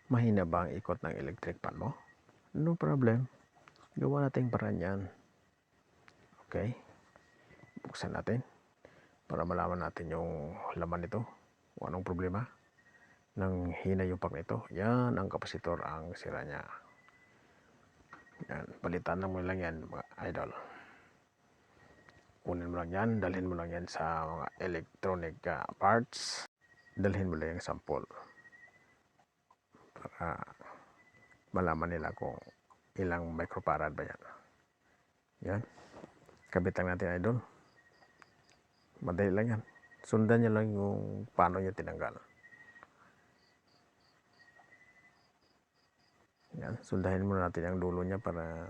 Mahina ba ang ikot ng electric fan mo? No problem. Gawa natin paraan yan. Okay? Buksan natin para malaman natin yung laman nito. Kung anong problema. Nang hina yung pack nito. Yan ang kapasitor ang sira niya. Yan. Palitan mo lang yan mga idol. Kunin mo lang yan. Dalhin mo lang yan sa mga electronic parts. Dalhin mo lang yung sample. Para malaman nila kung ilang microfarad ba yan. Yan. Kabit lang natin idol. Madali lang yan. Sundan nyo lang yung paano nyo tinanggal. Yan. Sundahin muna natin ang dulo niya para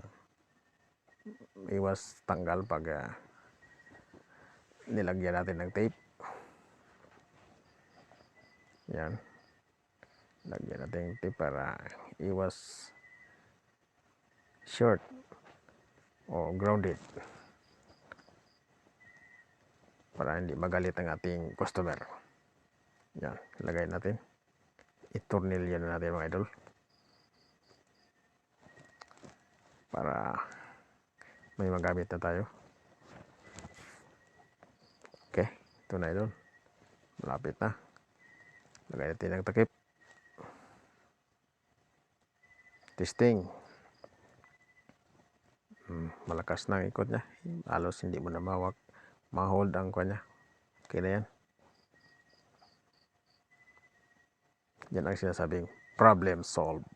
iwas tanggal pag nilagyan natin ng tape. Yan. Lagyan natin ng tape para iwas short o grounded. Para hindi magalit ang ating customer. Yan. Lagay natin. Itornilyo na natin mga idol. Para may magamit na tayo. Okay. Ito na idol. Malapit na. Lagay natin ang takip. Testing. Malakas na ang ikot niya. Halos hindi mo na ma-hold ang kanya. Okay na yan. Yan ang sinasabing problem solved.